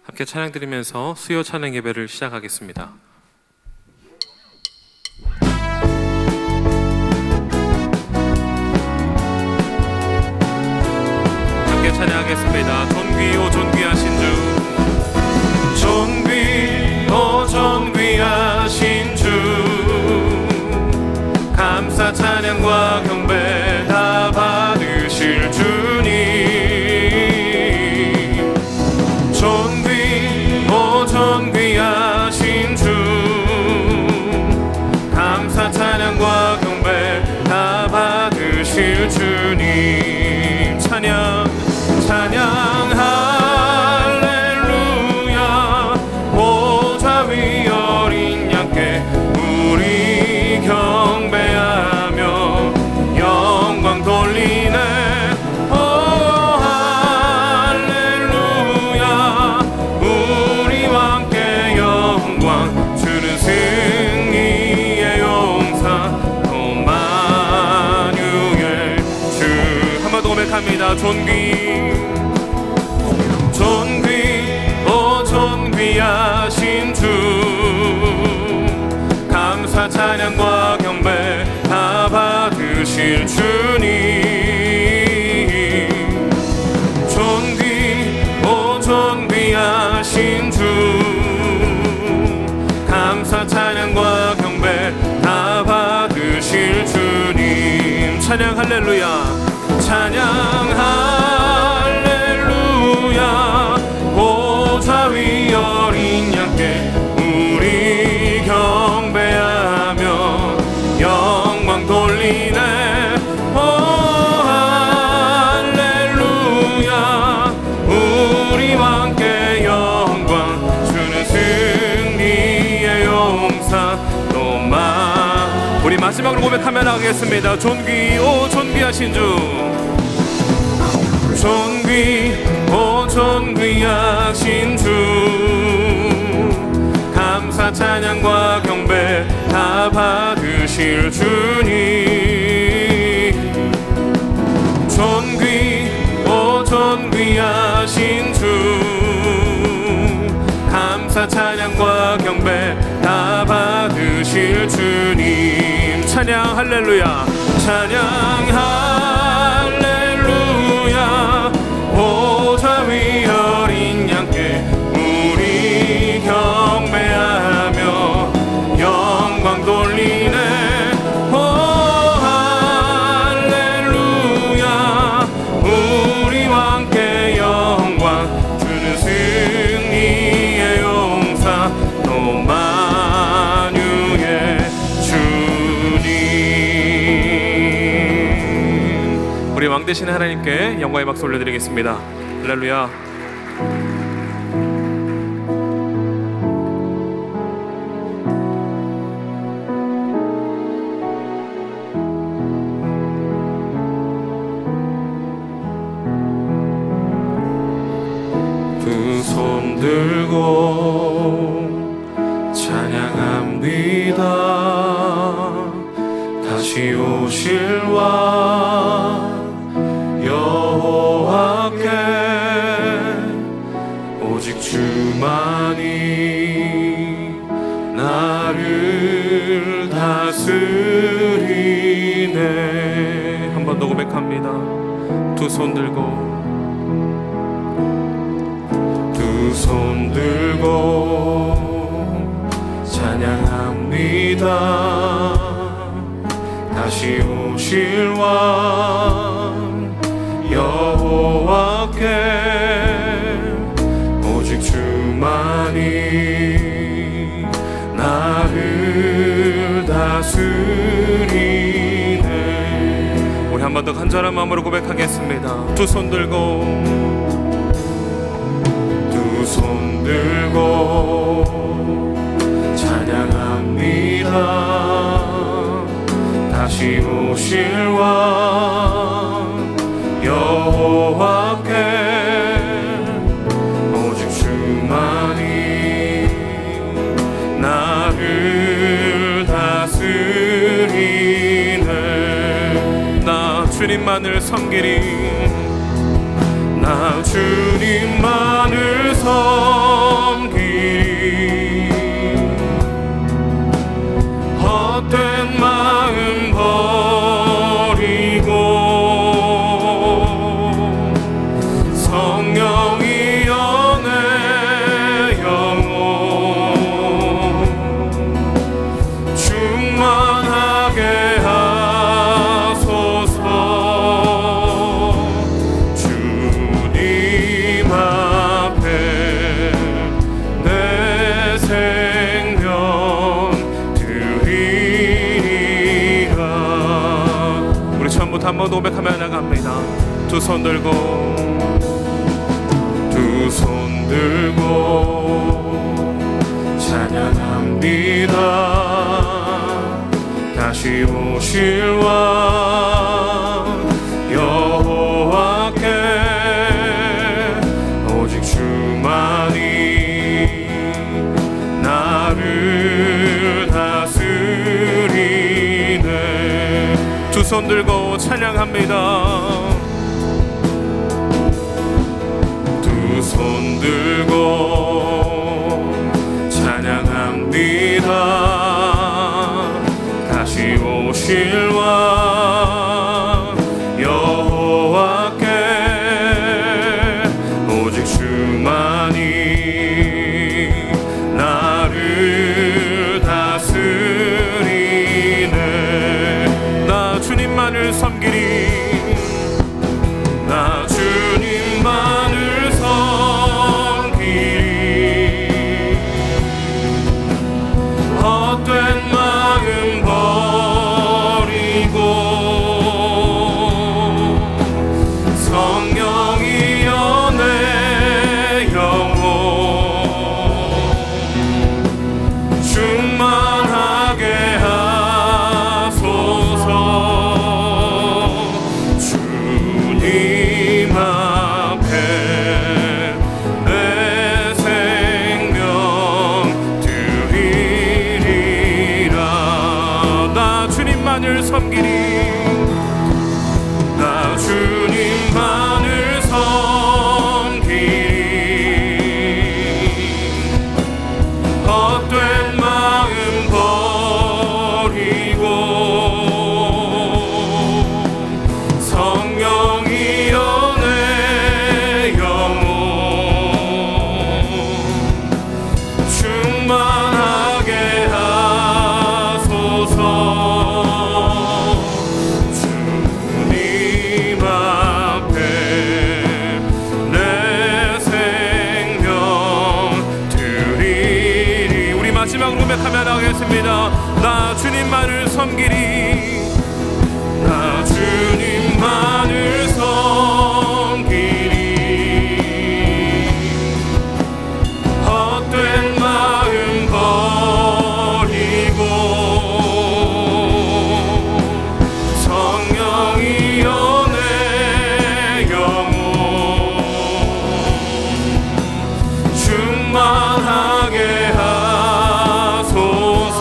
함께 찬양 드리면서 수요 찬양 예배를 시작하겠습니다. 함께 찬양하겠습니다. 존귀오 존귀하신 주, 존귀오 존귀하신 주, 감사 찬양과 경배 다 받으실 주님, 존귀오 존귀하신 주, 감사 찬양과 경배 다 받으실 주님. 찬양 찬양 할렐루야, 보좌 위 어린 양께 우리 경배하며 영광 돌리네. 오 할렐루야, 우리 왕께 영광 주는 승리의 용사 임마누엘 주. 한 번 더 고백합니다. 존귀오 존귀하신 주, 감사 찬양과 경배 다 받으실 주님, 존귀오 존귀하신 주, 감사 찬양과 경배 다 받으실 주님. 찬양 할렐루야, 찬양 할렐루야, 보좌 위 어린 양께 우리 경배하며 영광 돌리네. 오 할렐루야, 우리 왕께 영광 주는 승리의 용사 너만. 우리 마지막으로 고백하며 나가겠습니다. 존귀오 존귀하신 주, 존귀오 존귀하신 주, 감사 찬양과 경배 다 받으실 주님, 존귀오 존귀하신 주, 감사 찬양과 경배 다 받으실 주님. 찬양 할렐루야, 찬양 할렐루야, 보좌 위 어린 양께 우리 경배하며 영광 돌리네. 오 할렐루야, 우리 왕께 영광 주는 승리의 용사 임마누엘 주님. 우리 왕 되신 하나님께 영광의 박수 올려드리겠습니다. 할렐루야. 두 손 들고 찬양합니다. 다시 오실 왕 여호와께 오직 주만이 나를 다스리네. 한 번 더 고백합니다. 두 손 들고, 두 손 들고 찬양합니다. 다시 오실 왕 여호와께 오직 주만이 나를 다스리네. 우리 한 번 더 간절한 마음으로 고백하겠습니다. 두 손 들고, 두 손 들고 찬양합니다. 다시 오실 왕 여호와께 오직 주만이 나를 다스리네. 나 주님만을 섬기리, 나 주님만을 섬기리. 처음부터 한 번 더 고백하며 나갑니다. 두 손 들고 두 손 들고 찬양합니다. 다시 오실 왕 여호와께 오직 주만이 나를 다스리네. 두 손 들고 찬양합니다. 두 손 들고 찬양합니다. 다시 오실 왕 여호와께 오직 주만이 나를 다스리네. 나 주님만을 섬기리. 나 주님만을 섬기리. 헛된 마음 버리고 성령이여 내 영혼 충만하게 하소서. 주님 앞에 내 생명 드리리라. 나 주님만을 섬기리. 나 주님만을 섬기리. 헛된 마음 버리고 성령이여 내 영혼 충만하게 하소서. 주님 앞에 내 생명 드리리. 우리 마지막으로 고백하며 나가겠습니다. 나 주님만을 섬기리. 나 주님만을 섬기리. 헛된 마음 버리고 성령이여 내 영혼 충만하게 하소서.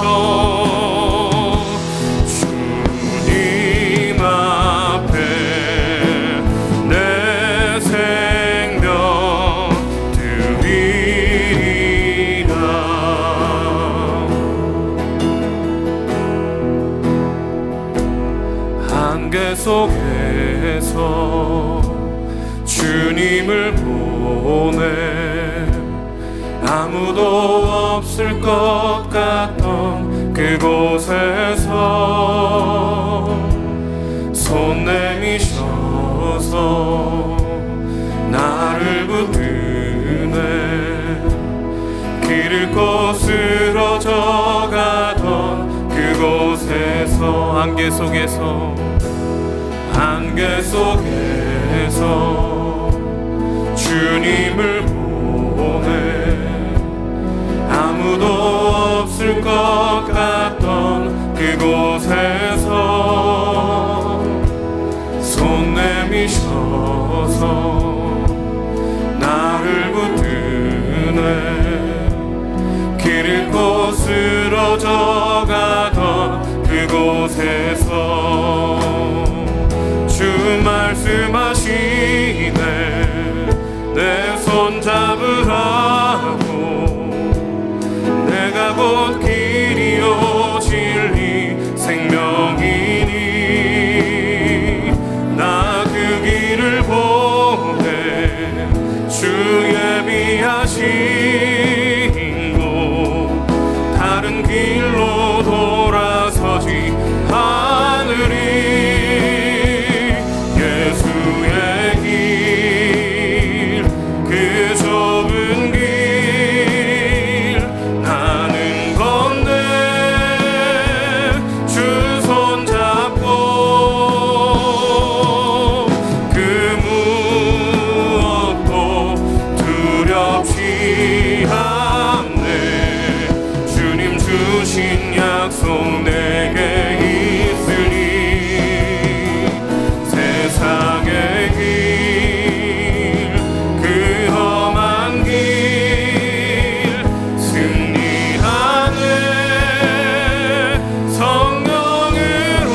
주님 앞에 내 생명 드리리라. 한계 속에서 주님을 보내 아무도 없을 것 같던 그곳에서 손 내미셔서 나를 붙드네. 길 잃고 쓰러져 가던 그곳에서 안개 속에서 주님을 보내 아무도 없을 것 같던 그곳에서 손 내미셔서 나를 붙드네. 길 잃고 쓰러져 가던 그곳에서 주 말씀하시네. 내 손 잡으라고. 내가 곧 길이요 진리 생명이니 나 그 길을 보내. 주 예비하신 곳 다른 길로 돌아서지 않으리. 취함네. 주님 주신 약속 내게 있으니 세상의 길 그 험한 길 승리하네. 성령으로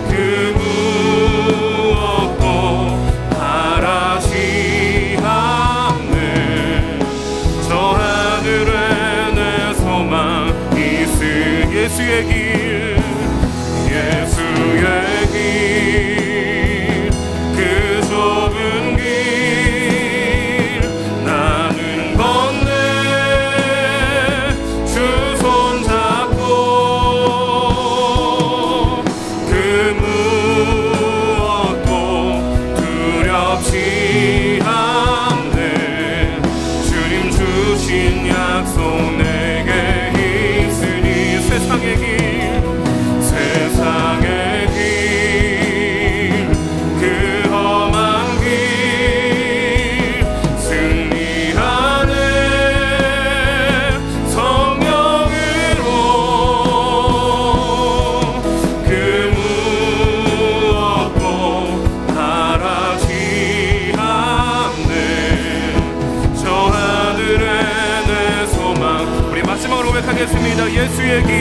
그 무엇도 바라지 않네. 저 하늘에 내 소망 있으니 예수의 길, 예수의 길, 그 좁은 길 나는 건네. 주 손잡고 그 무엇도 두렵지 않네. 주님 주신 약속 내게 있으니 세상의 길, 세상의 길 그 험한 길 승리하네. 성령으로 그 무엇도 바라지 않네. 저 하늘에 내 소망. 우리 마지막으로 고백하겠습니다. 예수의 길,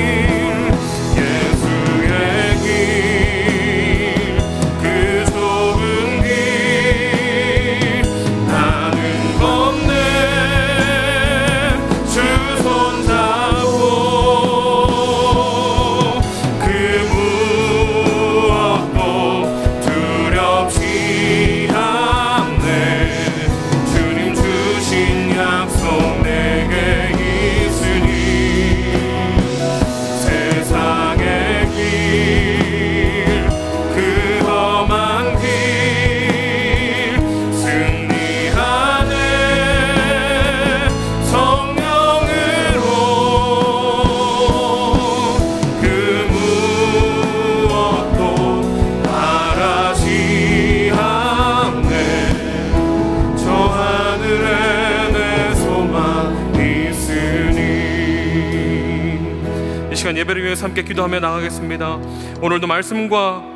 예수의 길, 그 좁은 길 나는 건네. 주 손잡고 그 무엇도 두렵지 않네. 주님 주신 약속 내게 있으니 세상의 길 그 험한 길 승리하네. 성령으로 그 무엇도 바라지 않네. 저 하늘에 내 소망 있으니. 이 시간 예배를 위해서 함께 기도하며 나가겠습니다. 오늘도 말씀과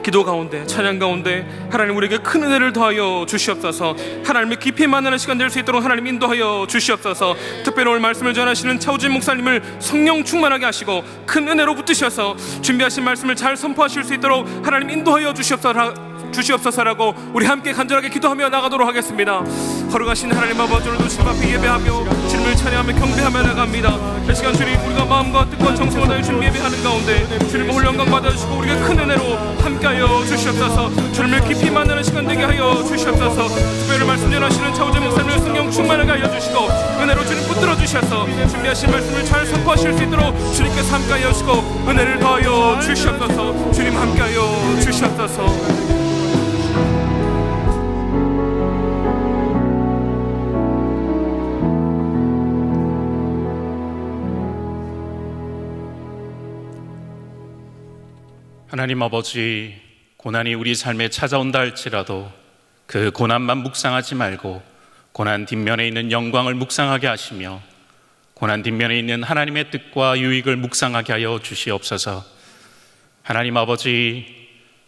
기도 가운데, 찬양 가운데 하나님 우리에게 큰 은혜를 더하여 주시옵소서. 하나님의 깊이 만나는 시간 될 수 있도록 하나님 인도하여 주시옵소서. 특별히 오늘 말씀을 전하시는 차우진 목사님을 성령 충만하게 하시고 큰 은혜로 붙드셔서 준비하신 말씀을 잘 선포하실 수 있도록 하나님 인도하여 주시옵소서라고 우리 함께 간절하게 기도하며 나가도록 하겠습니다. 거룩하신 하나님 아버지, 오늘도 주님 앞에 예배하며 주님을 찬양하며 경배하며 나갑니다. 이 시간 주님, 우리가 마음과 뜻과 정성을 다해 주님 예배하는 가운데 주님 올 영광 받아주시고 우리가 큰 은혜로 함께하여 주시옵소서. 주님을 깊이 만나는 시간 되게 하여 주시옵소서. 특별히 말씀 전하시는 차우진 목사님을 성령 충만하게 하여 주시고 은혜로 주님 붙들어 주셔서 준비하신 말씀을 잘 선포하실 수 있도록 주님께서 함께하여 주시고 은혜를 더하여 주시옵소서. 주님 함께하여 주시옵소서. 하나님 아버지, 고난이 우리 삶에 찾아온다 할지라도 그 고난만 묵상하지 말고 고난 뒷면에 있는 영광을 묵상하게 하시며 고난 뒷면에 있는 하나님의 뜻과 유익을 묵상하게 하여 주시옵소서. 하나님 아버지,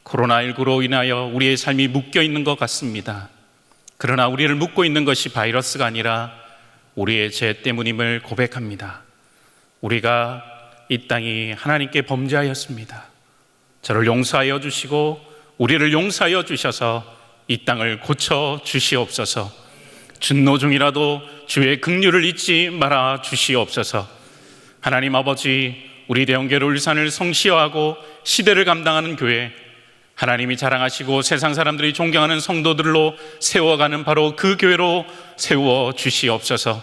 코로나19로 인하여 우리의 삶이 묶여 있는 것 같습니다. 그러나 우리를 묶고 있는 것이 바이러스가 아니라 우리의 죄 때문임을 고백합니다. 우리가 이 땅이 하나님께 범죄하였습니다. 저를 용서하여 주시고 우리를 용서하여 주셔서 이 땅을 고쳐 주시옵소서. 준노 중이라도 주의 긍휼을 잊지 말아 주시옵소서. 하나님 아버지, 우리 대형교회 울산을 성시화하고 시대를 감당하는 교회, 하나님이 자랑하시고 세상 사람들이 존경하는 성도들로 세워가는 바로 그 교회로 세워 주시옵소서.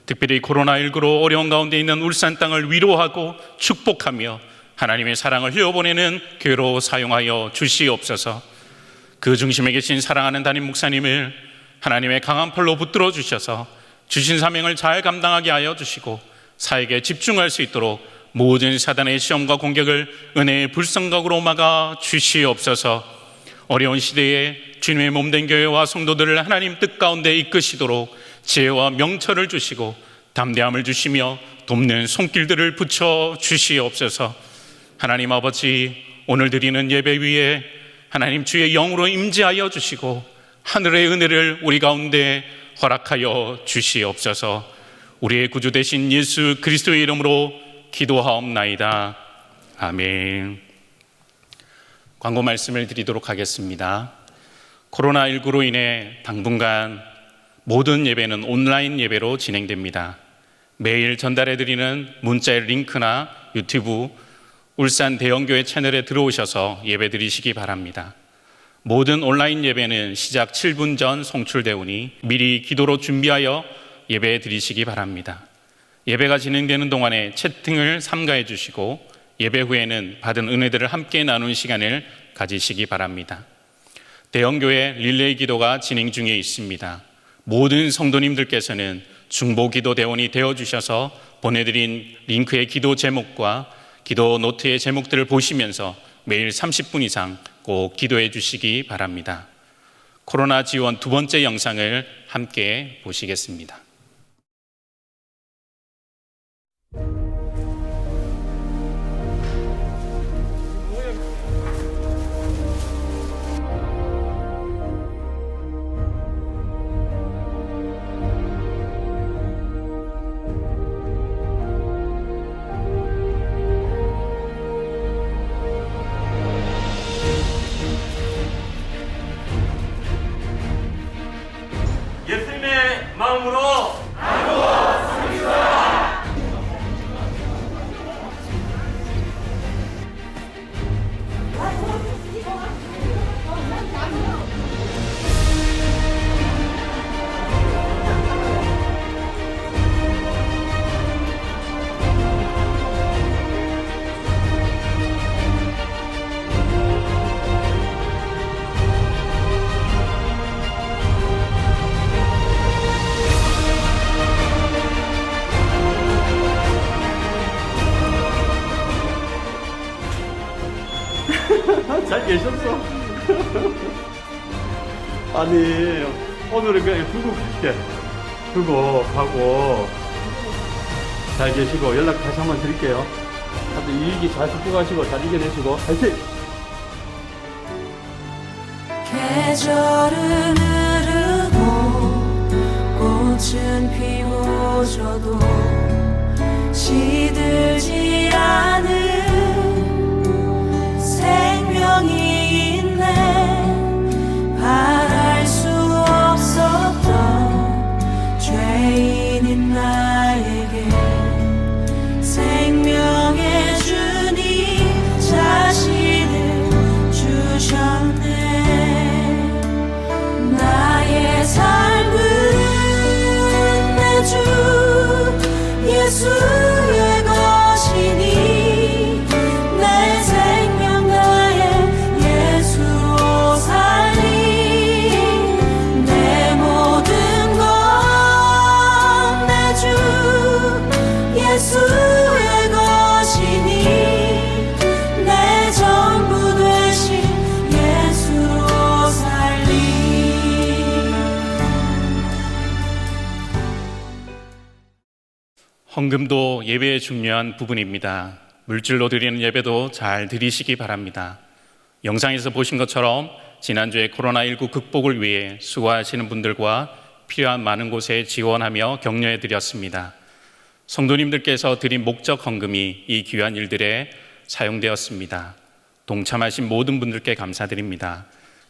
특별히 코로나19로 어려운 가운데 있는 울산 땅을 위로하고 축복하며 하나님의 사랑을 흘려보내는 교회로 사용하여 주시옵소서. 그 중심에 계신 사랑하는 담임 목사님을 하나님의 강한 팔로 붙들어 주셔서 주신 사명을 잘 감당하게 하여 주시고 사역에 집중할 수 있도록 모든 사단의 시험과 공격을 은혜의 불성각으로 막아 주시옵소서. 어려운 시대에 주님의 몸된 교회와 성도들을 하나님 뜻 가운데 이끄시도록 지혜와 명철을 주시고 담대함을 주시며 돕는 손길들을 붙여 주시옵소서. 하나님 아버지, 오늘 드리는 예배 위에 하나님 주의 영으로 임재하여 주시고 하늘의 은혜를 우리 가운데 허락하여 주시옵소서. 우리의 구주 되신 예수 그리스도의 이름으로 기도하옵나이다. 아멘. 광고 말씀을 드리도록 하겠습니다. 코로나19로 인해 당분간 모든 예배는 온라인 예배로 진행됩니다. 매일 전달해드리는 문자의 링크나 유튜브 울산 대형교회 채널에 들어오셔서 예배 드리시기 바랍니다. 모든 온라인 예배는 시작 7분 전 송출되오니 미리 기도로 준비하여 예배 드리시기 바랍니다. 예배가 진행되는 동안에 채팅을 삼가해 주시고 예배 후에는 받은 은혜들을 함께 나누는 시간을 가지시기 바랍니다. 대형교회 릴레이 기도가 진행 중에 있습니다. 모든 성도님들께서는 중보기도 대원이 되어주셔서 보내드린 링크의 기도 제목과 기도 노트의 제목들을 보시면서 매일 30분 이상 꼭 기도해 주시기 바랍니다. 코로나 지원 두 번째 영상을 함께 보시겠습니다. 예수님의 마음으로 잘 계셨어? 아니 오늘은 그냥 두고 갈게. 두고 가고 잘 계시고 연락 다시 한번 드릴게요. 하여튼 이 위기 잘 극복하시고 잘 이겨내시고 화이팅! 계절은 흐르고 꽃은 피워져도 시들지 않은 생명이 있네. 바랄 수 없었던 죄인인 나에게 생명의 주님 자신을 주셨네. 나의 삶은 내 주 예수의 것이니 내 생명 나의 예수로 살리. 내 모든 것 내 주 예수의 것이니 내 전부 되신 예수로 살리. 헌금도 예배의 중요한 부분입니다. 물질로 드리는 예배도 잘 드리시기 바랍니다. 영상에서 보신 것처럼 지난주에 코로나19 극복을 위해 수고하시는 분들과 필요한 많은 곳에 지원하며 격려해 드렸습니다. 성도님들께서 드린 목적 헌금이 이 귀한 일들에 사용되었습니다. 동참하신 모든 분들께 감사드립니다.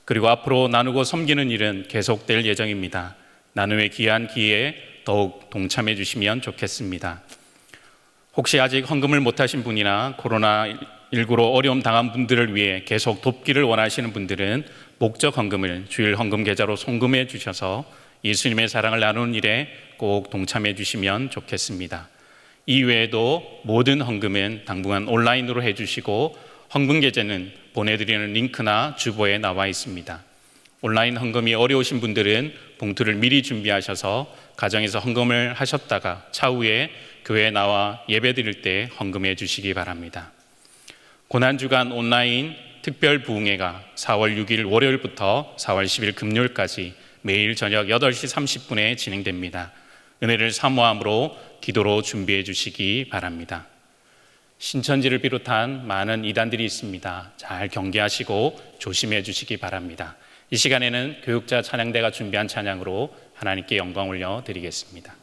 그리고 앞으로 나누고 섬기는 일은 계속될 예정입니다. 나눔의 귀한 기회에 더욱 동참해 주시면 좋겠습니다. 혹시 아직 헌금을 못하신 분이나 코로나19로 어려움 당한 분들을 위해 계속 돕기를 원하시는 분들은 목적 헌금을 주일 헌금 계좌로 송금해 주셔서 예수님의 사랑을 나누는 일에 꼭 동참해 주시면 좋겠습니다. 이외에도 모든 헌금은 당분간 온라인으로 해주시고 헌금 계좌는 보내드리는 링크나 주보에 나와 있습니다. 온라인 헌금이 어려우신 분들은 봉투를 미리 준비하셔서 가정에서 헌금을 하셨다가 차후에 교회에 나와 예배 드릴 때 헌금해 주시기 바랍니다. 고난주간 온라인 특별 부흥회가 4월 6일 월요일부터 4월 10일 금요일까지 매일 저녁 8시 30분에 진행됩니다. 은혜를 사모함으로 기도로 준비해 주시기 바랍니다. 신천지를 비롯한 많은 이단들이 있습니다. 잘 경계하시고 조심해 주시기 바랍니다. 이 시간에는 교육자 찬양대가 준비한 찬양으로 하나님께 영광 올려 드리겠습니다.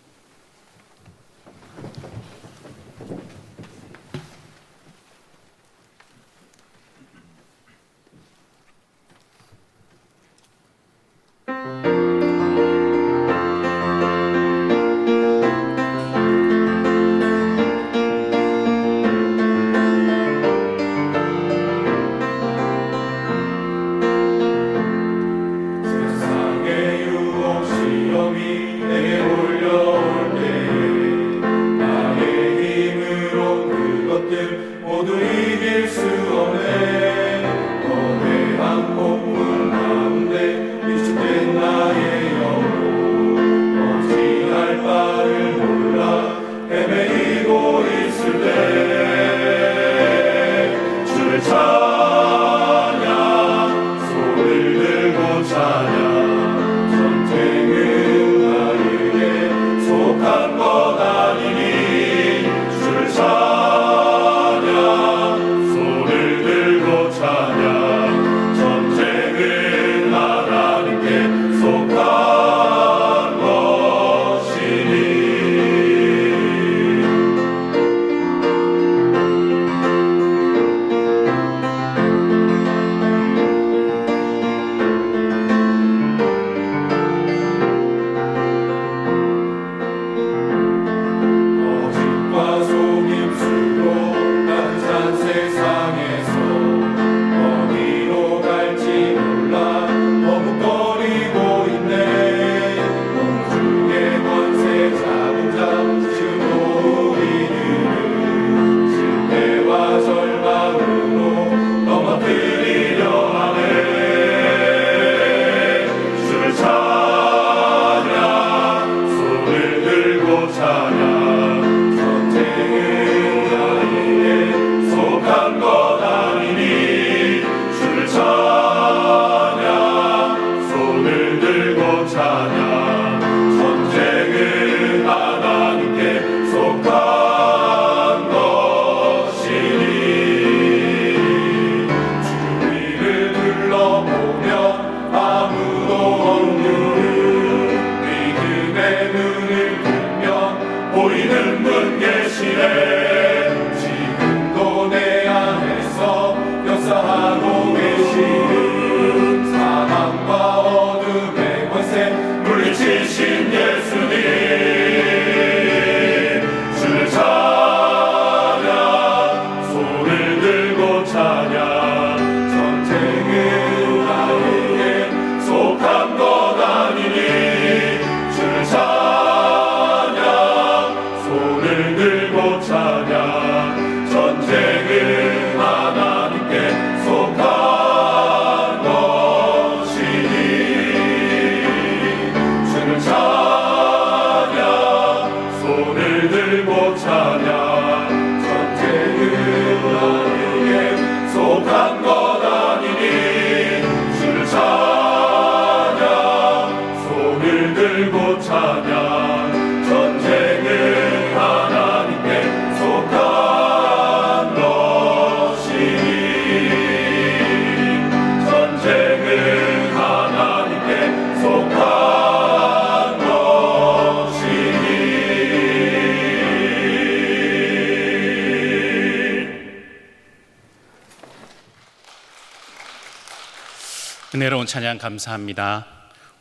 은혜로운 찬양 감사합니다.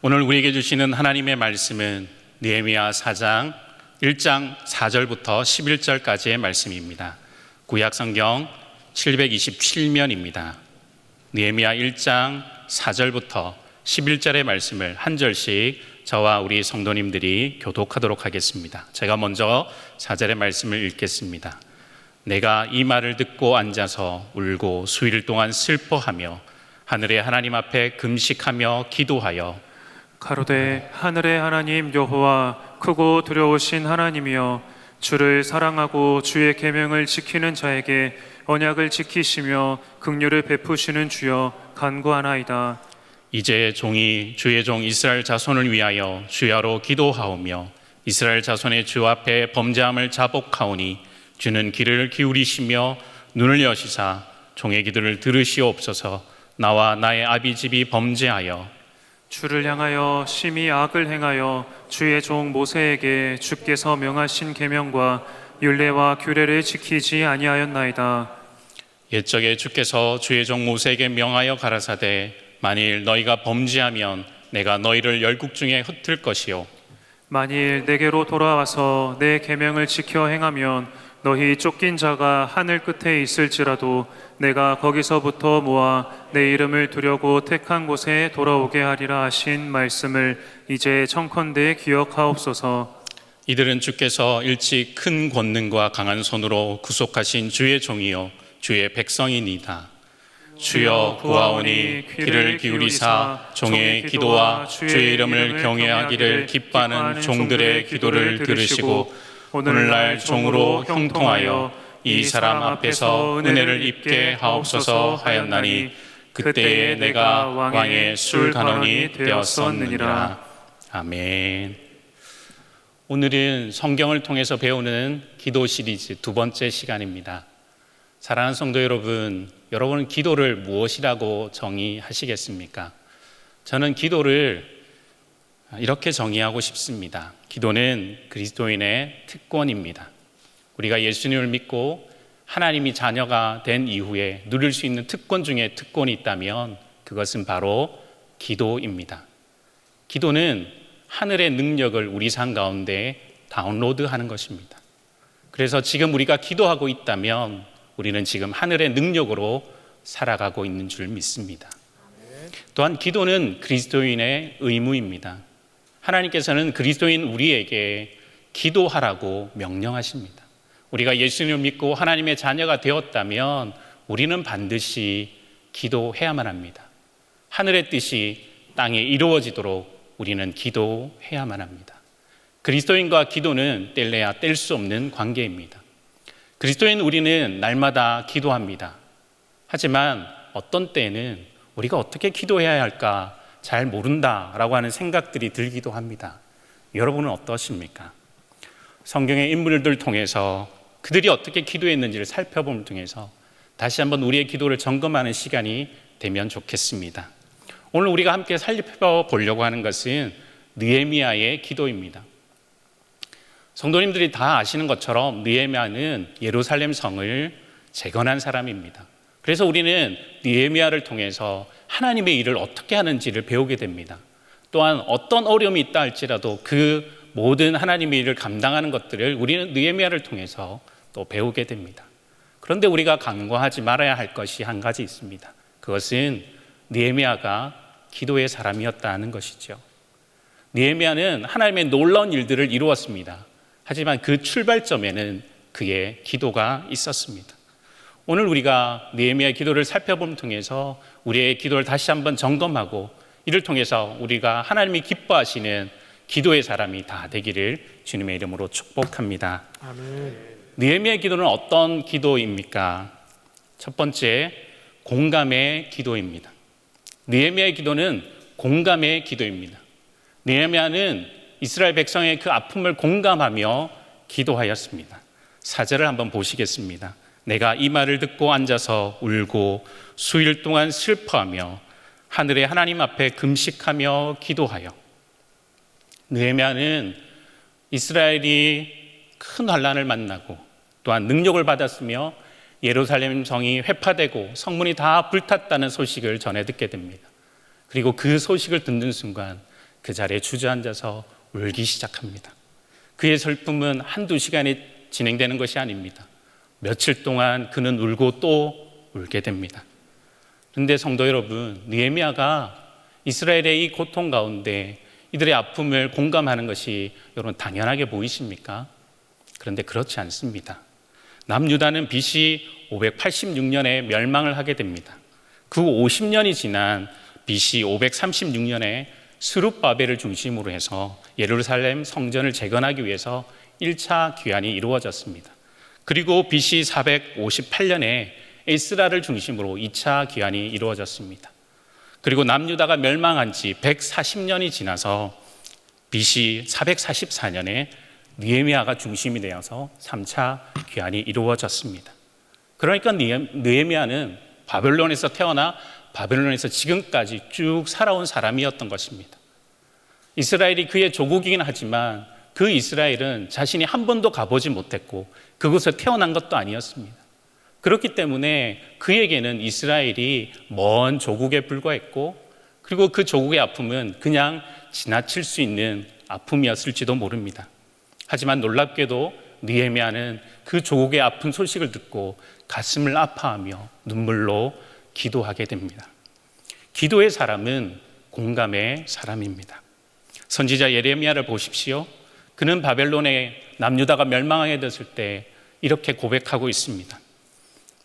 오늘 우리에게 주시는 하나님의 말씀은 느헤미야 4장 1장 4절부터 11절까지의 말씀입니다. 구약 성경 727면입니다. 느헤미야 1장 4절부터 11절의 말씀을 한 절씩 저와 우리 성도님들이 교독하도록 하겠습니다. 제가 먼저 4절의 말씀을 읽겠습니다. 내가 이 말을 듣고 앉아서 울고 수일 동안 슬퍼하며 하늘의 하나님 앞에 금식하며 기도하여 가로되 하늘의 하나님 여호와 크고 두려우신 하나님이여 주를 사랑하고 주의 계명을 지키는 자에게 언약을 지키시며 긍휼을 베푸시는 주여 간구하나이다. 이제 종이 주의 종 이스라엘 자손을 위하여 주야로 기도하오며 이스라엘 자손의 주 앞에 범죄함을 자복하오니 주는 귀를 기울이시며 눈을 여시사 종의 기도를 들으시옵소서. 나와 나의 아비집이 범죄하여 주를 향하여 심히 악을 행하여 주의 종 모세에게 주께서 명하신 계명과 율례와 규례를 지키지 아니하였나이다. 옛적에 주께서 주의 종 모세에게 명하여 가라사대 만일 너희가 범죄하면 내가 너희를 열국 중에 흩을 것이요 만일 내게로 돌아와서 내 계명을 지켜 행하면 너희 쫓긴 자가 하늘 끝에 있을지라도 내가 거기서부터 모아 내 이름을 두려고 택한 곳에 돌아오게 하리라 하신 말씀을 이제 청컨대 기억하옵소서. 이들은 주께서 일찍 큰 권능과 강한 손으로 구속하신 주의 종이요 주의 백성이니이다. 주여 구하오니 귀를 기울이사 종의 기도와 주의 이름을 경외하기를 기뻐하는 종들의 기도를 들으시고 오늘날 종으로 형통하여 이 사람 앞에서 은혜를 입게 하옵소서 하였나니 그때에 내가 왕의 술간원이 되었었느니라. 아멘. 오늘은 성경을 통해서 배우는 기도 시리즈 두 번째 시간입니다. 사랑하는 성도 여러분, 여러분은 기도를 무엇이라고 정의하시겠습니까? 저는 기도를 이렇게 정의하고 싶습니다. 기도는 그리스도인의 특권입니다. 우리가 예수님을 믿고 하나님이 자녀가 된 이후에 누릴 수 있는 특권 중에 특권이 있다면 그것은 바로 기도입니다. 기도는 하늘의 능력을 우리 삶 가운데 다운로드하는 것입니다. 그래서 지금 우리가 기도하고 있다면 우리는 지금 하늘의 능력으로 살아가고 있는 줄 믿습니다. 또한 기도는 그리스도인의 의무입니다. 하나님께서는 그리스도인 우리에게 기도하라고 명령하십니다. 우리가 예수님을 믿고 하나님의 자녀가 되었다면 우리는 반드시 기도해야만 합니다. 하늘의 뜻이 땅에 이루어지도록 우리는 기도해야만 합니다. 그리스도인과 기도는 뗄래야 뗄 수 없는 관계입니다. 그리스도인 우리는 날마다 기도합니다. 하지만 어떤 때에는 우리가 어떻게 기도해야 할까 잘 모른다라고 하는 생각들이 들기도 합니다. 여러분은 어떠십니까? 성경의 인물들 통해서 그들이 어떻게 기도했는지를 살펴봄을 통해서 다시 한번 우리의 기도를 점검하는 시간이 되면 좋겠습니다. 오늘 우리가 함께 살펴보려고 하는 것은 느헤미야의 기도입니다. 성도님들이 다 아시는 것처럼 느헤미야는 예루살렘 성을 재건한 사람입니다. 그래서 우리는 느헤미야를 통해서 하나님의 일을 어떻게 하는지를 배우게 됩니다. 또한 어떤 어려움이 있다 할지라도 그 모든 하나님의 일을 감당하는 것들을 우리는 느헤미야를 통해서 또 배우게 됩니다. 그런데 우리가 간과하지 말아야 할 것이 한 가지 있습니다. 그것은 느헤미야가 기도의 사람이었다는 것이죠. 느헤미야는 하나님의 놀라운 일들을 이루었습니다. 하지만 그 출발점에는 그의 기도가 있었습니다. 오늘 우리가 느헤미야의 기도를 살펴봄을 통해서 우리의 기도를 다시 한번 점검하고 이를 통해서 우리가 하나님이 기뻐하시는 기도의 사람이 다 되기를 주님의 이름으로 축복합니다. 아멘. 느헤미야의 기도는 어떤 기도입니까? 첫 번째, 공감의 기도입니다. 느헤미야의 기도는 공감의 기도입니다. 느헤미야는 이스라엘 백성의 그 아픔을 공감하며 기도하였습니다. 4절을 한번 보시겠습니다. 내가 이 말을 듣고 앉아서 울고 수일 동안 슬퍼하며 하늘의 하나님 앞에 금식하며 기도하여. 느헤미야는 이스라엘이 큰 환난을 만나고 또한 능력을 받았으며 예루살렘 성이 회파되고 성문이 다 불탔다는 소식을 전해 듣게 됩니다. 그리고 그 소식을 듣는 순간 그 자리에 주저앉아서 울기 시작합니다. 그의 슬픔은 한두 시간에 진행되는 것이 아닙니다. 며칠 동안 그는 울고 또 울게 됩니다. 그런데 성도 여러분, 느헤미야가 이스라엘의 이 고통 가운데 이들의 아픔을 공감하는 것이 여러분 당연하게 보이십니까? 그런데 그렇지 않습니다. 남유다는 BC 586년에 멸망을 하게 됩니다. 그 50년이 지난 BC 536년에 스룹바벨을 중심으로 해서 예루살렘 성전을 재건하기 위해서 1차 귀환이 이루어졌습니다. 그리고 BC 458년에 에스라를 중심으로 2차 기환이 이루어졌습니다. 그리고 남유다가 멸망한 지 140년이 지나서 BC 444년에 느헤미야가 중심이 되어서 3차 귀환이 이루어졌습니다. 그러니까 느헤미야는 바벨론에서 태어나 바벨론에서 지금까지 쭉 살아온 사람이었던 것입니다. 이스라엘이 그의 조국이긴 하지만 그 이스라엘은 자신이 한 번도 가보지 못했고 그곳에 태어난 것도 아니었습니다. 그렇기 때문에 그에게는 이스라엘이 먼 조국에 불과했고 그리고 그 조국의 아픔은 그냥 지나칠 수 있는 아픔이었을지도 모릅니다. 하지만 놀랍게도 느헤미야는 그 조국의 아픈 소식을 듣고 가슴을 아파하며 눈물로 기도하게 됩니다. 기도의 사람은 공감의 사람입니다. 선지자 예레미야를 보십시오. 그는 바벨론의 남유다가 멸망하게 됐을 때 이렇게 고백하고 있습니다.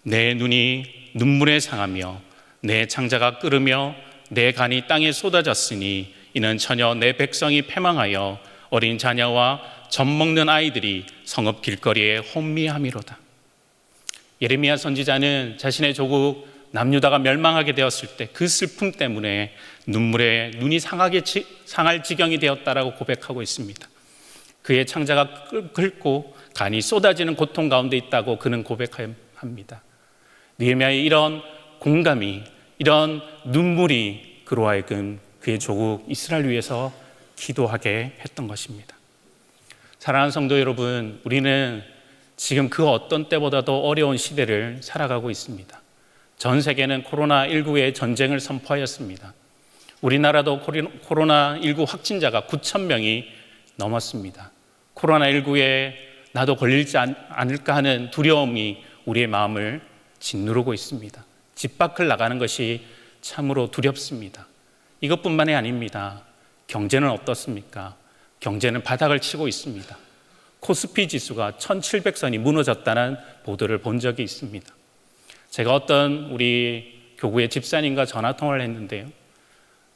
내 눈이 눈물에 상하며 내 창자가 끓으며 내 간이 땅에 쏟아졌으니 이는 전혀 내 백성이 패망하여 어린 자녀와 젖 먹는 아이들이 성읍 길거리에 혼미함이로다. 예레미야 선지자는 자신의 조국 남유다가 멸망하게 되었을 때 그 슬픔 때문에 눈물에 눈이 상할 지경이 되었다라고 고백하고 있습니다. 그의 창자가 끓고 간이 쏟아지는 고통 가운데 있다고 그는 고백합니다. 느헤미야의 이런 공감이, 이런 눈물이 그로 하여금 그의 조국 이스라엘 위해서 기도하게 했던 것입니다. 사랑하는 성도 여러분, 우리는 지금 그 어떤 때보다도 어려운 시대를 살아가고 있습니다. 전 세계는 코로나19의 전쟁을 선포하였습니다. 우리나라도 코로나19 확진자가 9,000명이 넘었습니다. 코로나19에 나도 걸리지 않을까 하는 두려움이 우리의 마음을 짓누르고 있습니다. 집 밖을 나가는 것이 참으로 두렵습니다. 이것뿐만이 아닙니다. 경제는 어떻습니까? 경제는 바닥을 치고 있습니다. 코스피 지수가 1700선이 무너졌다는 보도를 본 적이 있습니다. 제가 어떤 우리 교구의 집사님과 전화통화를 했는데요.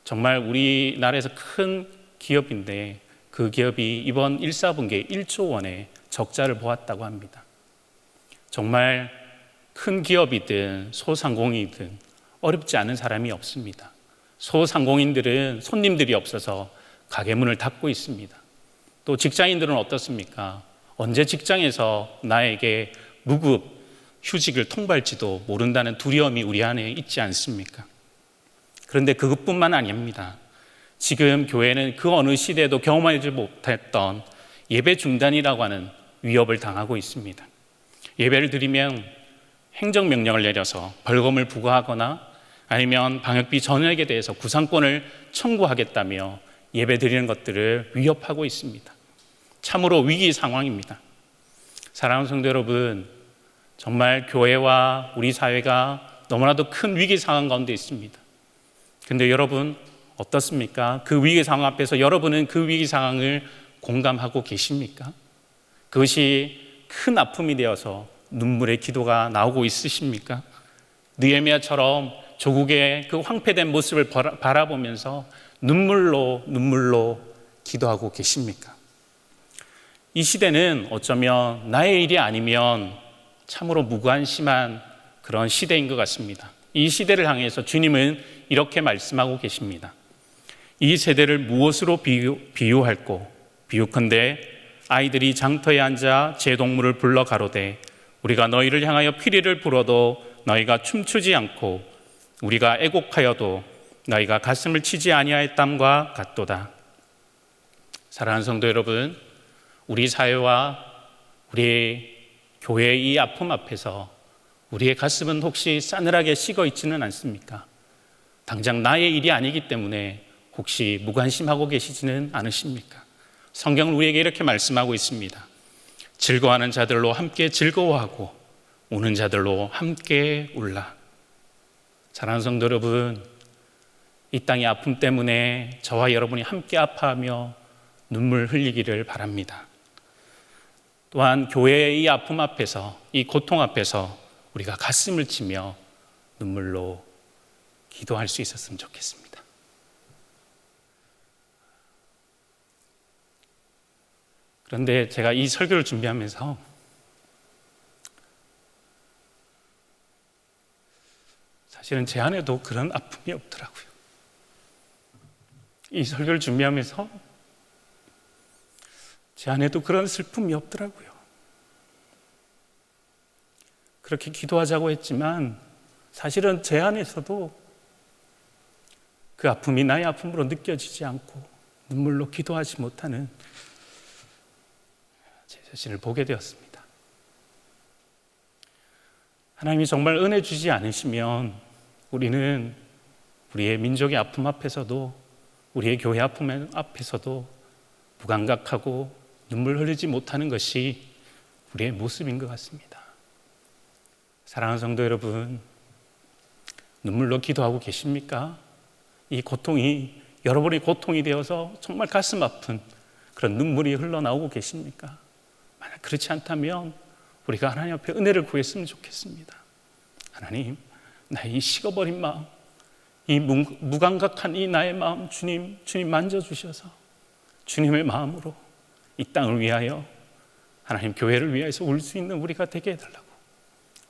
정말 우리나라에서 큰 기업인데 그 기업이 이번 1사분기에 1조 원의 적자를 보았다고 합니다. 정말 큰 기업이든 소상공인이든 어렵지 않은 사람이 없습니다. 소상공인들은 손님들이 없어서 가게 문을 닫고 있습니다. 또 직장인들은 어떻습니까? 언제 직장에서 나에게 무급 휴직을 통보할지도 모른다는 두려움이 우리 안에 있지 않습니까? 그런데 그것뿐만 아닙니다. 지금 교회는 그 어느 시대에도 경험하지 못했던 예배 중단이라고 하는 위협을 당하고 있습니다. 예배를 드리면 행정명령을 내려서 벌금을 부과하거나 아니면 방역비 전액에 대해서 구상권을 청구하겠다며 예배 드리는 것들을 위협하고 있습니다. 참으로 위기 상황입니다. 사랑하는 성도 여러분, 정말 교회와 우리 사회가 너무나도 큰 위기 상황 가운데 있습니다. 그런데 여러분 어떻습니까? 그 위기 상황 앞에서 여러분은 그 위기 상황을 공감하고 계십니까? 그것이 큰 아픔이 되어서 눈물의 기도가 나오고 있으십니까? 느헤미야처럼 조국의 그 황폐된 모습을 바라보면서 눈물로 기도하고 계십니까? 이 시대는 어쩌면 나의 일이 아니면 참으로 무관심한 그런 시대인 것 같습니다. 이 시대를 향해서 주님은 이렇게 말씀하고 계십니다. 이 세대를 무엇으로 비유할꼬? 비유컨대 아이들이 장터에 앉아 제 동물을 불러 가로되 우리가 너희를 향하여 피리를 불어도 너희가 춤추지 않고 우리가 애곡하여도 너희가 가슴을 치지 아니하였담과 같도다. 사랑하는 성도 여러분, 우리 사회와 우리 교회의 이 아픔 앞에서 우리의 가슴은 혹시 싸늘하게 식어 있지는 않습니까? 당장 나의 일이 아니기 때문에 혹시 무관심하고 계시지는 않으십니까? 성경은 우리에게 이렇게 말씀하고 있습니다. 즐거워하는 자들로 함께 즐거워하고 우는 자들로 함께 울라. 사랑하는 성도 여러분, 이 땅의 아픔 때문에 저와 여러분이 함께 아파하며 눈물 흘리기를 바랍니다. 또한 교회의 이 아픔 앞에서, 이 고통 앞에서 우리가 가슴을 치며 눈물로 기도할 수 있었으면 좋겠습니다. 그런데 제가 이 설교를 준비하면서 사실은 제 안에도 그런 아픔이 없더라고요. 이 설교를 준비하면서 제 안에도 그런 슬픔이 없더라고요. 그렇게 기도하자고 했지만 사실은 제 안에서도 그 아픔이 나의 아픔으로 느껴지지 않고 눈물로 기도하지 못하는 제 자신을 보게 되었습니다. 하나님이 정말 은혜 주지 않으시면 우리는 우리의 민족의 아픔 앞에서도 우리의 교회 아픔 앞에서도 무감각하고 눈물 흘리지 못하는 것이 우리의 모습인 것 같습니다. 사랑하는 성도 여러분, 눈물로 기도하고 계십니까? 이 고통이 여러분의 고통이 되어서 정말 가슴 아픈 그런 눈물이 흘러나오고 계십니까? 만약 그렇지 않다면 우리가 하나님 앞에 은혜를 구했으면 좋겠습니다. 하나님, 나의 이 식어버린 마음, 이 무감각한 이 나의 마음 주님 만져주셔서 주님의 마음으로 이 땅을 위하여 하나님 교회를 위해서 울 수 있는 우리가 되게 해달라고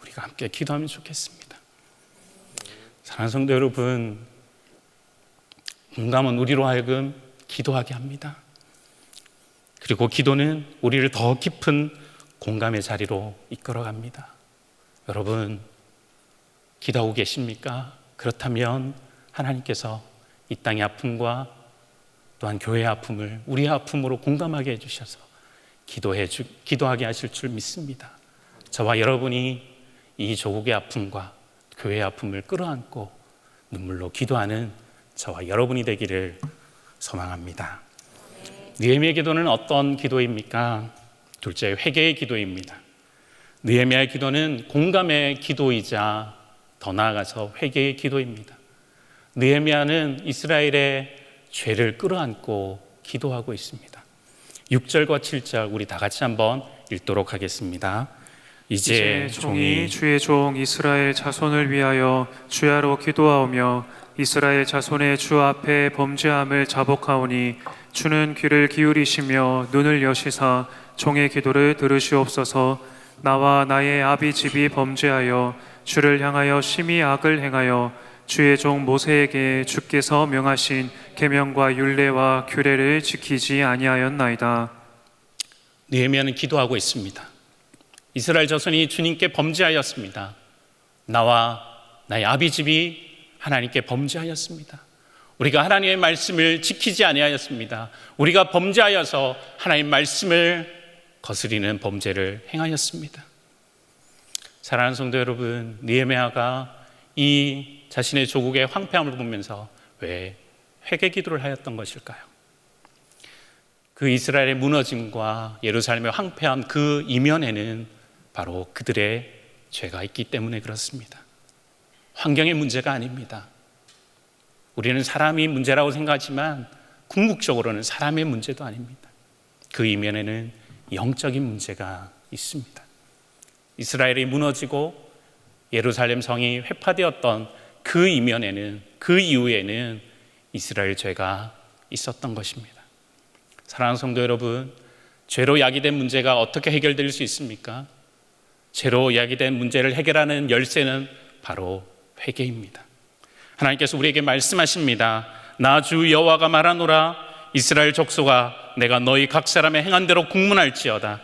우리가 함께 기도하면 좋겠습니다. 사랑하는 성도 여러분, 공감은 우리로 하여금 기도하게 합니다. 그리고 기도는 우리를 더 깊은 공감의 자리로 이끌어갑니다. 여러분, 기도하고 계십니까? 그렇다면 하나님께서 이 땅의 아픔과 또한 교회의 아픔을 우리의 아픔으로 공감하게 해주셔서 기도하게 하실 줄 믿습니다. 저와 여러분이 이 조국의 아픔과 교회의 아픔을 끌어안고 눈물로 기도하는 저와 여러분이 되기를 소망합니다. 느헤미야의 기도는 어떤 기도입니까? 둘째, 회개의 기도입니다. 느헤미야의 기도는 공감의 기도이자 더 나아가서 회개의 기도입니다. 느헤미야는 이스라엘의 죄를 끌어안고 기도하고 있습니다. 6절과 7절 우리 다 같이 한번 읽도록 하겠습니다. 이제 종이 주의 종 이스라엘 자손을 위하여 주야로 기도하오며 이스라엘 자손의 주 앞에 범죄함을 자복하오니 주는 귀를 기울이시며 눈을 여시사 종의 기도를 들으시옵소서. 나와 나의 아비 집이 범죄하여 주를 향하여 심히 악을 행하여 주의 종 모세에게 주께서 명하신 계명과 율례와 규례를 지키지 아니하였나이다. 느헤미야는 기도하고 있습니다. 이스라엘 자손이 주님께 범죄하였습니다. 나와 나의 아비 집이 하나님께 범죄하였습니다. 우리가 하나님의 말씀을 지키지 아니하였습니다. 우리가 범죄하여서 하나님의 말씀을 거스리는 범죄를 행하였습니다. 사랑하는 성도 여러분, 느헤미야가 이 자신의 조국의 황폐함을 보면서 왜 회개 기도를 하였던 것일까요? 그 이스라엘의 무너짐과 예루살렘의 황폐함 그 이면에는 바로 그들의 죄가 있기 때문에 그렇습니다. 환경의 문제가 아닙니다. 우리는 사람이 문제라고 생각하지만 궁극적으로는 사람의 문제도 아닙니다. 그 이면에는 영적인 문제가 있습니다. 이스라엘이 무너지고 예루살렘 성이 회파되었던 그 이면에는, 그 이후에는 이스라엘 죄가 있었던 것입니다. 사랑하는 성도 여러분, 죄로 야기된 문제가 어떻게 해결될 수 있습니까? 죄로 야기된 문제를 해결하는 열쇠는 바로 회개입니다. 하나님께서 우리에게 말씀하십니다. 나 주 여호와가 말하노라. 이스라엘 족속아, 내가 너희 각 사람의 행한 대로 국문할지어다.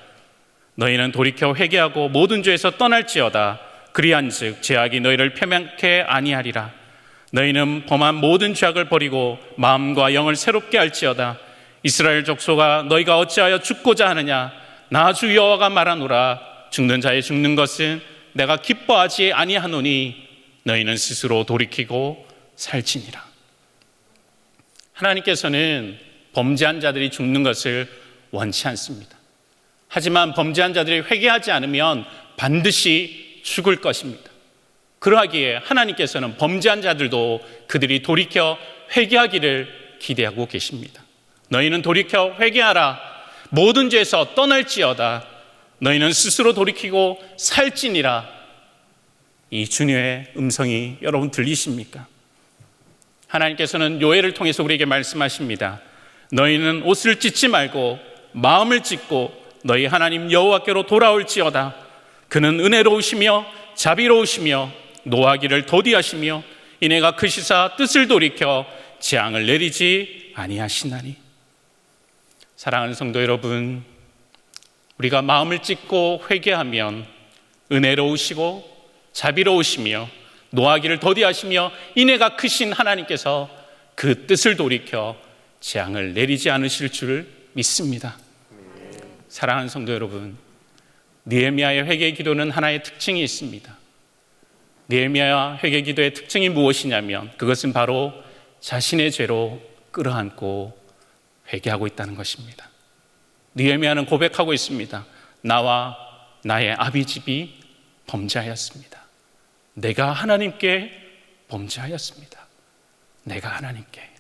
너희는 돌이켜 회개하고 모든 죄에서 떠날지어다. 그리한즉 죄악이 너희를 패망케 아니하리라. 너희는 범한 모든 죄악을 버리고 마음과 영을 새롭게 할지어다. 이스라엘 족속아, 너희가 어찌하여 죽고자 하느냐? 나 주 여호와가 말하노라. 죽는 자의 죽는 것은 내가 기뻐하지 아니하노니 너희는 스스로 돌이키고 살지니라. 하나님께서는 범죄한 자들이 죽는 것을 원치 않습니다. 하지만 범죄한 자들이 회개하지 않으면 반드시 죽을 것입니다. 그러하기에 하나님께서는 범죄한 자들도 그들이 돌이켜 회개하기를 기대하고 계십니다. 너희는 돌이켜 회개하라. 모든 죄에서 떠날지어다. 너희는 스스로 돌이키고 살지니라. 이 주님의 음성이 여러분 들리십니까? 하나님께서는 요엘을 통해서 우리에게 말씀하십니다. 너희는 옷을 찢지 말고 마음을 찢고 너희 하나님 여호와께로 돌아올지어다. 그는 은혜로우시며 자비로우시며 노하기를 더디하시며 이내가 크시사 뜻을 돌이켜 재앙을 내리지 아니하시나니. 사랑하는 성도 여러분, 우리가 마음을 찢고 회개하면 은혜로우시고 자비로우시며 노하기를 더디하시며 인애가 크신 하나님께서 그 뜻을 돌이켜 재앙을 내리지 않으실 줄 믿습니다. 사랑하는 성도 여러분, 느헤미야의 회개 기도는 하나의 특징이 있습니다. 느헤미야 회개 기도의 특징이 무엇이냐면 그것은 바로 자신의 죄로 끌어안고 회개하고 있다는 것입니다. 느헤미야는 고백하고 있습니다. 나와 나의 아비집이 범죄하였습니다. 내가 하나님께 범죄하였습니다. 내가 하나님께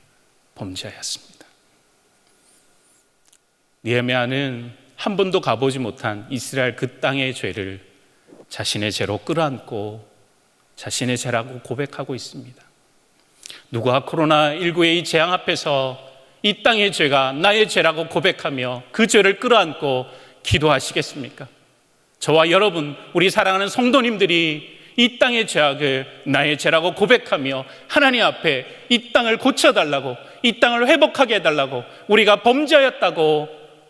범죄하였습니다. 느헤미야는 한 번도 가보지 못한 이스라엘 그 땅의 죄를 자신의 죄로 끌어안고 자신의 죄라고 고백하고 있습니다. 누가 코로나19의 이 재앙 앞에서 이 땅의 죄가 나의 죄라고 고백하며 그 죄를 끌어안고 기도하시겠습니까? 저와 여러분, 우리 사랑하는 성도님들이 이 땅의 죄악을 나의 죄라고 고백하며 하나님 앞에 이 땅을 고쳐달라고, 이 땅을 회복하게 해달라고, 우리가 범죄하였다고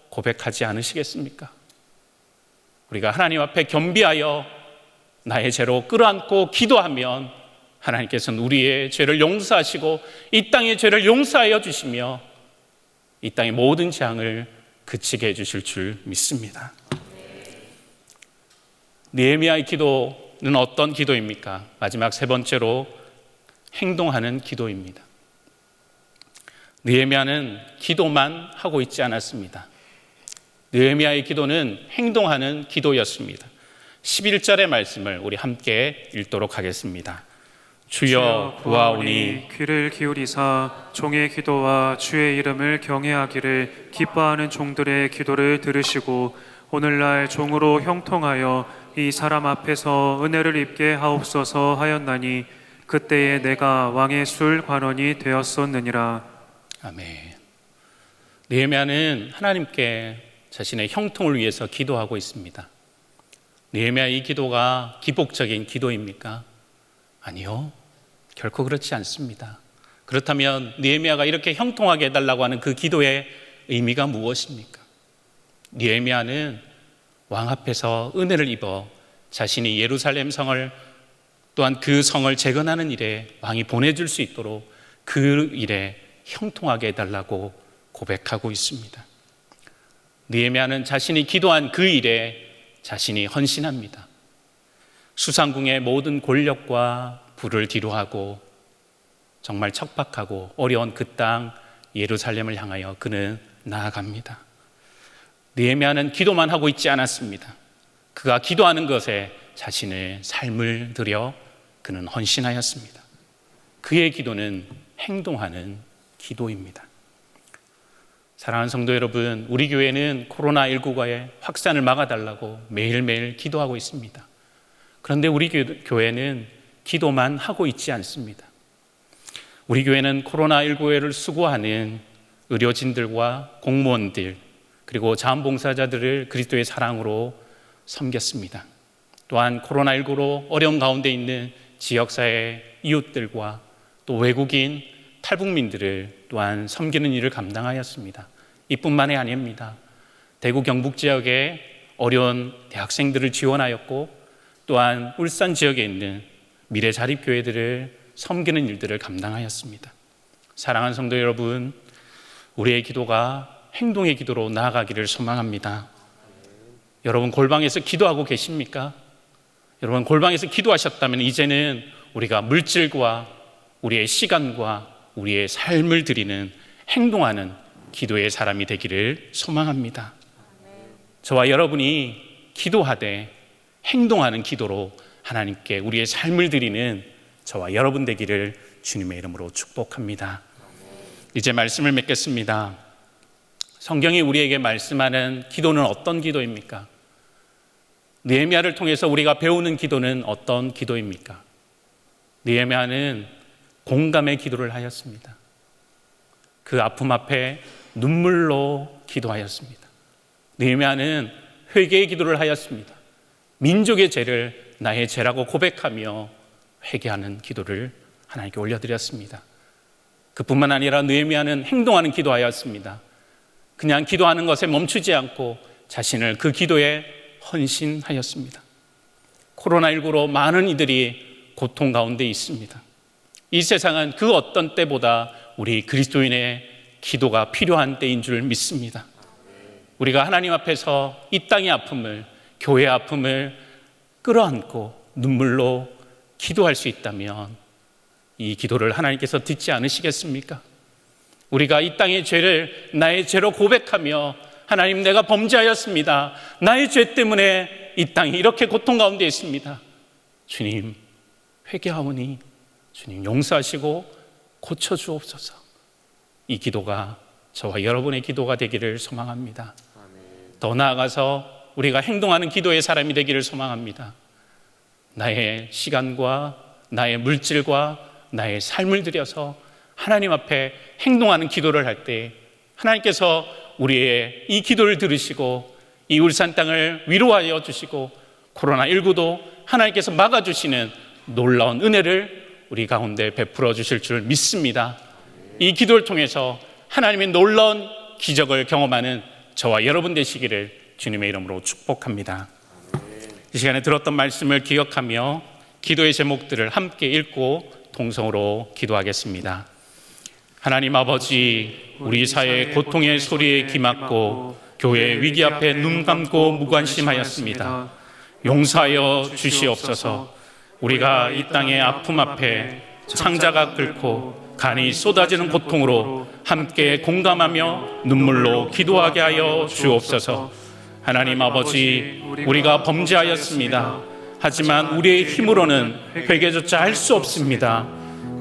고백하지 않으시겠습니까? 우리가 하나님 앞에 겸비하여 나의 죄로 끌어안고 기도하면 하나님께서는 우리의 죄를 용서하시고 이 땅의 죄를 용서하여 주시며 이 땅의 모든 재앙을 그치게 해주실 줄 믿습니다. 느헤미야의 기도는 어떤 기도입니까? 마지막 세 번째로 행동하는 기도입니다. 느헤미야는 기도만 하고 있지 않았습니다. 느헤미야의 기도는 행동하는 기도였습니다. 11절의 말씀을 우리 함께 읽도록 하겠습니다. 주여 구하오니 귀를 기울이사 종의 기도와 주의 이름을 경외하기를 기뻐하는 종들의 기도를 들으시고 오늘날 종으로 형통하여 이 사람 앞에서 은혜를 입게 하옵소서 하였나니 그때에 내가 왕의 술 관원이 되었었느니라. 아멘. 느헤미야는 하나님께 자신의 형통을 위해서 기도하고 있습니다. 느헤미야 이 기도가 기복적인 기도입니까? 아니요, 결코 그렇지 않습니다. 그렇다면 느헤미야가 이렇게 형통하게 해달라고 하는 그 기도의 의미가 무엇입니까? 느헤미야는 왕 앞에서 은혜를 입어 자신이 예루살렘 성을 또한 그 성을 재건하는 일에 왕이 보내줄 수 있도록 그 일에 형통하게 해달라고 고백하고 있습니다. 느헤미야는 자신이 기도한 그 일에 자신이 헌신합니다. 수상궁의 모든 권력과 부를 뒤로하고 정말 척박하고 어려운 그 땅 예루살렘을 향하여 그는 나아갑니다. 느헤미야는 기도만 하고 있지 않았습니다. 그가 기도하는 것에 자신의 삶을 들여 그는 헌신하였습니다. 그의 기도는 행동하는 기도입니다. 사랑하는 성도 여러분, 우리 교회는 코로나19의 확산을 막아달라고 매일매일 기도하고 있습니다. 그런데 우리 교회는 기도만 하고 있지 않습니다. 우리 교회는 코로나19를 수고하는 의료진들과 공무원들 그리고 자원봉사자들을 그리스도의 사랑으로 섬겼습니다. 또한 코로나19로 어려운 가운데 있는 지역사회 이웃들과 또 외국인 탈북민들을 또한 섬기는 일을 감당하였습니다. 이뿐만이 아닙니다. 대구 경북 지역의 어려운 대학생들을 지원하였고 또한 울산 지역에 있는 미래자립교회들을 섬기는 일들을 감당하였습니다. 사랑하는 성도 여러분, 우리의 기도가 행동의 기도로 나아가기를 소망합니다. 여러분 골방에서 기도하고 계십니까? 여러분 골방에서 기도하셨다면 이제는 우리가 물질과 우리의 시간과 우리의 삶을 드리는 행동하는 기도의 사람이 되기를 소망합니다. 저와 여러분이 기도하되 행동하는 기도로 하나님께 우리의 삶을 드리는 저와 여러분 되기를 주님의 이름으로 축복합니다. 이제 말씀을 맺겠습니다. 성경이 우리에게 말씀하는 기도는 어떤 기도입니까? 느헤미야를 통해서 우리가 배우는 기도는 어떤 기도입니까? 느헤미야는 공감의 기도를 하였습니다. 그 아픔 앞에 눈물로 기도하였습니다. 느헤미야는 회개의 기도를 하였습니다. 민족의 죄를 나의 죄라고 고백하며 회개하는 기도를 하나님께 올려드렸습니다. 그뿐만 아니라 느헤미야는 행동하는 기도하였습니다. 그냥 기도하는 것에 멈추지 않고 자신을 그 기도에 헌신하였습니다. 코로나19로 많은 이들이 고통 가운데 있습니다. 이 세상은 그 어떤 때보다 우리 그리스도인의 기도가 필요한 때인 줄 믿습니다. 우리가 하나님 앞에서 이 땅의 아픔을, 교회의 아픔을 끌어안고 눈물로 기도할 수 있다면 이 기도를 하나님께서 듣지 않으시겠습니까? 우리가 이 땅의 죄를 나의 죄로 고백하며 하나님, 내가 범죄하였습니다. 나의 죄 때문에 이 땅이 이렇게 고통 가운데 있습니다. 주님, 회개하오니 주님 용서하시고 고쳐주옵소서. 이 기도가 저와 여러분의 기도가 되기를 소망합니다. 더 나아가서 우리가 행동하는 기도의 사람이 되기를 소망합니다. 나의 시간과 나의 물질과 나의 삶을 들여서 하나님 앞에 행동하는 기도를 할 때 하나님께서 우리의 이 기도를 들으시고 이 울산 땅을 위로하여 주시고 코로나19도 하나님께서 막아주시는 놀라운 은혜를 우리 가운데 베풀어 주실 줄 믿습니다. 이 기도를 통해서 하나님의 놀라운 기적을 경험하는 저와 여러분 되시기를 주님의 이름으로 축복합니다. 이 시간에 들었던 말씀을 기억하며 기도의 제목들을 함께 읽고 동성으로 기도하겠습니다. 하나님 아버지, 우리 사회의 고통의 소리에 기막고 교회의 위기 앞에 눈 감고 무관심하였습니다. 용서하여 주시옵소서. 우리가 이 땅의 아픔 앞에 창자가 끓고 간이 쏟아지는 고통으로 함께 공감하며 눈물로 기도하게 하여 주옵소서. 하나님 아버지, 우리가 범죄하였습니다. 하지만 우리의 힘으로는 회개조차 할 수 없습니다.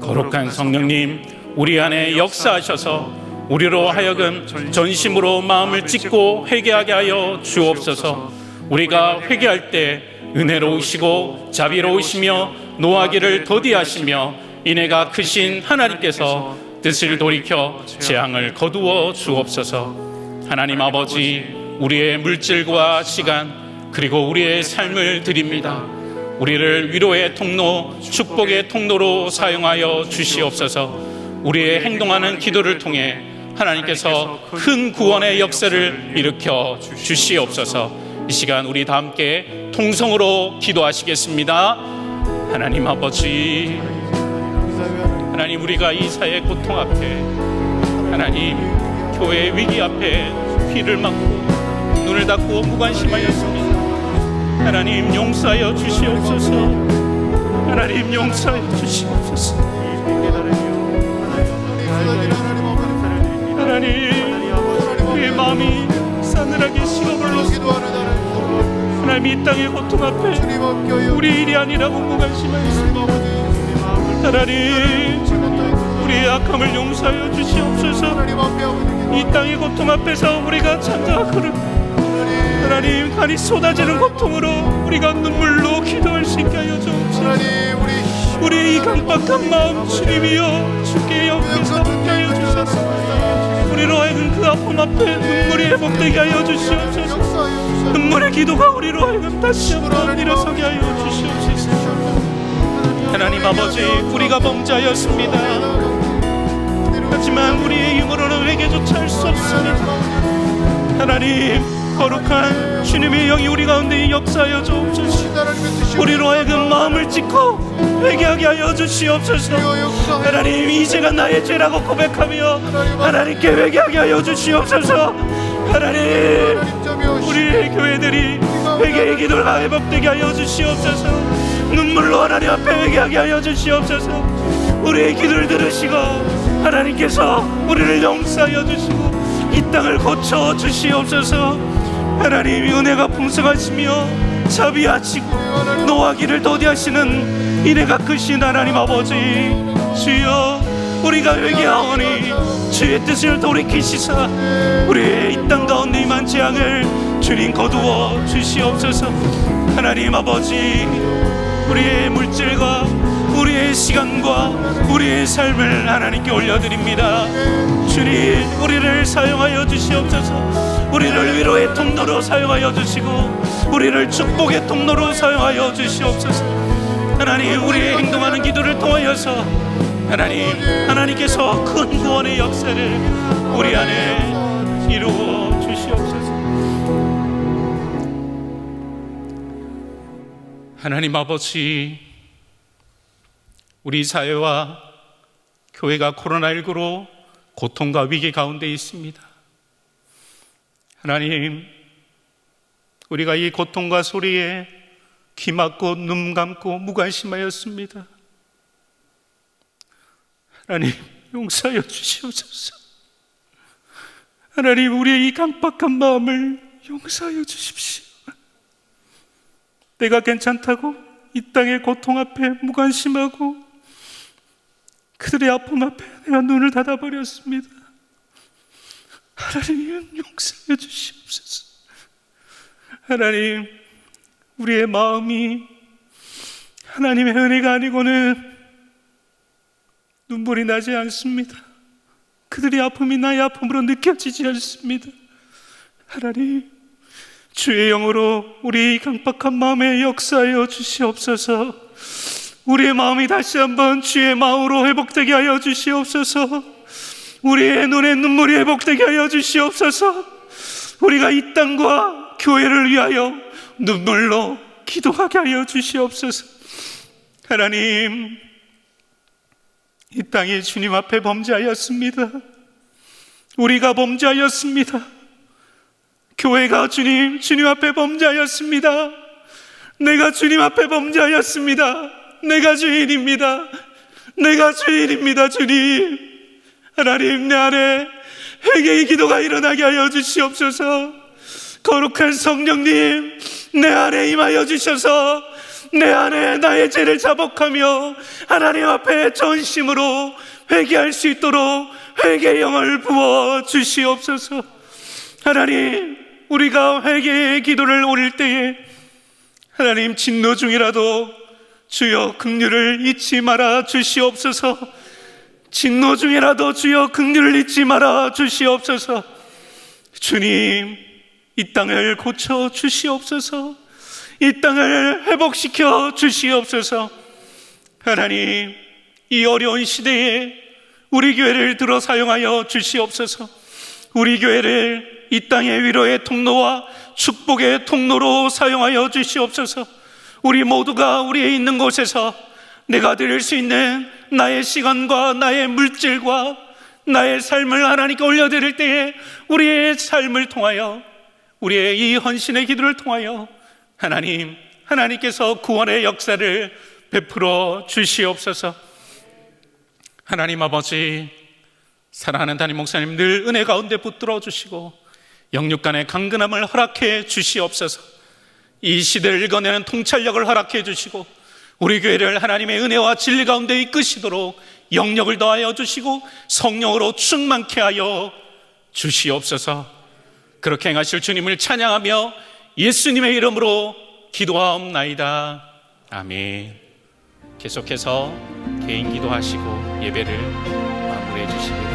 거룩한 성령님, 우리 안에 역사하셔서 우리로 하여금 전심으로 마음을 찢고 회개하게 하여 주옵소서. 우리가 회개할 때 은혜로우시고 자비로우시며 노하기를 더디하시며 인애가 크신 하나님께서 뜻을 돌이켜 재앙을 거두어 주옵소서. 하나님 아버지, 우리의 물질과 시간 그리고 우리의 삶을 드립니다. 우리를 위로의 통로, 축복의 통로로 사용하여 주시옵소서. 우리의 행동하는 기도를 통해 하나님께서 큰 구원의 역사를 일으켜 주시옵소서. 이 시간 우리 다 함께 통성으로 기도하시겠습니다. 하나님 아버지, 하나님, 우리가 이 사회의 고통 앞에, 하나님 교회의 위기 앞에 귀를 막고 눈을 닫고 무관심하였습니다. 하나님 용서하여 주시옵소서. 하나님 용서하여 주시옵소서. 하나님, 우리의 마음이 싸늘하게 식어버렸습니다. 하나님, 이 땅의 고통 앞에 우리 일이 아니라고 무관심하였습니다. 하나님, 우리의 악함을 용서하여 주시옵소서. 이 땅의 고통 앞에서 우리가 잠자가 그룹 하나님, 간이 쏟아지는 고통으로 우리가 눈물로 기도할 수 있게 하여 주옵소서. 우리의 이 강박한 마음 주님이여 주께 옆에서 함께 하여 주소서. 우리로 하여금 그 아픔 앞에 눈물이 회복되게 하여 주시옵소서. 눈물의 기도가 우리로 하여금 다시 한번 일어서게 하여 주시옵소서. 하나님 아버지, 우리가 범죄하였습니다. 하지만 우리의 힘으로는 회개조차 할 수 없습니다. 하나님, 거룩한 주님의 영이 우리 가운데 역사하여 주옵소서. 우리로 하여금 마음을 찢고 회개하게 하여 주시옵소서. 하나님, 이 죄가 나의 죄라고 고백하며 하나님께 회개하게 하여 주시옵소서. 하나님, 우리의 교회들이 회개의 기도가 회복되게 하여 주시옵소서. 눈물로 하나님 앞에 회개하게 하여 주시옵소서. 우리의 기도를 들으시고 하나님께서 우리를 용서하여 주시고 이 땅을 고쳐 주시옵소서. 하나님, 은혜가 풍성하시며 자비하시고 노하기를 더디하시는 인애가 크신 하나님 아버지, 주여, 우리가 회개하오니 주의 뜻을 돌이키시사 우리의 이 땅 가운데 임한 재앙을 주님 거두어 주시옵소서. 하나님 아버지, 우리의 물질과 우리의 시간과 우리의 삶을 하나님께 올려드립니다. 주님, 우리를 사용하여 주시옵소서. 우리를 위로의 통로로 사용하여 주시고 우리를 축복의 통로로 사용하여 주시옵소서. 하나님, 우리의 행동하는 기도를 통하여서 하나님께서 큰 구원의 역사를 우리 안에 이루어 주시옵소서. 하나님 아버지, 우리 사회와 교회가 코로나19로 고통과 위기 가운데 있습니다. 하나님, 우리가 이 고통과 소리에 귀 막고 눈 감고 무관심하였습니다. 하나님, 용서하여 주시옵소서. 하나님, 우리의 이 강박한 마음을 용서하여 주십시오. 내가 괜찮다고 이 땅의 고통 앞에 무관심하고 그들의 아픔 앞에 내가 눈을 닫아버렸습니다. 하나님, 용서해 주시옵소서. 하나님, 우리의 마음이 하나님의 은혜가 아니고는 눈물이 나지 않습니다. 그들의 아픔이 나의 아픔으로 느껴지지 않습니다. 하나님, 주의 영으로 우리 강박한 마음에 역사하여 주시옵소서. 우리의 마음이 다시 한번 주의 마음으로 회복되게 하여 주시옵소서. 우리의 눈에 눈물이 회복되게 하여 주시옵소서. 우리가 이 땅과 교회를 위하여 눈물로 기도하게 하여 주시옵소서. 하나님, 이 땅이 주님 앞에 범죄하였습니다. 우리가 범죄하였습니다. 교회가 주님 앞에 범죄하였습니다. 내가 주님 앞에 범죄하였습니다. 내가 주인입니다. 주님. 하나님, 내 안에 회개의 기도가 일어나게 하여 주시옵소서. 거룩한 성령님, 내 안에 임하여 주셔서 내 안에 나의 죄를 자복하며 하나님 앞에 전심으로 회개할 수 있도록 회개의 영을 부어 주시옵소서. 하나님, 우리가 회개의 기도를 올릴 때에 하나님, 진노 중이라도 주여 긍휼을 잊지 말아 주시옵소서. 진노 중이라도 주여 긍휼을 잊지 말아 주시옵소서. 주님, 이 땅을 고쳐 주시옵소서. 이 땅을 회복시켜 주시옵소서. 하나님, 이 어려운 시대에 우리 교회를 들어 사용하여 주시옵소서. 우리 교회를 이 땅의 위로의 통로와 축복의 통로로 사용하여 주시옵소서. 우리 모두가 우리의 있는 곳에서 내가 드릴 수 있는 나의 시간과 나의 물질과 나의 삶을 하나님께 올려드릴 때에 우리의 삶을 통하여, 우리의 이 헌신의 기도를 통하여 하나님께서 구원의 역사를 베풀어 주시옵소서. 하나님 아버지, 사랑하는 담임 목사님 늘 은혜 가운데 붙들어 주시고 영육간의 강건함을 허락해 주시옵소서. 이 시대를 읽어내는 통찰력을 허락해 주시고 우리 교회를 하나님의 은혜와 진리 가운데 이끄시도록 영력을 더하여 주시고 성령으로 충만케 하여 주시옵소서. 그렇게 행하실 주님을 찬양하며 예수님의 이름으로 기도하옵나이다. 아멘. 계속해서 개인 기도하시고 예배를 마무리해 주시기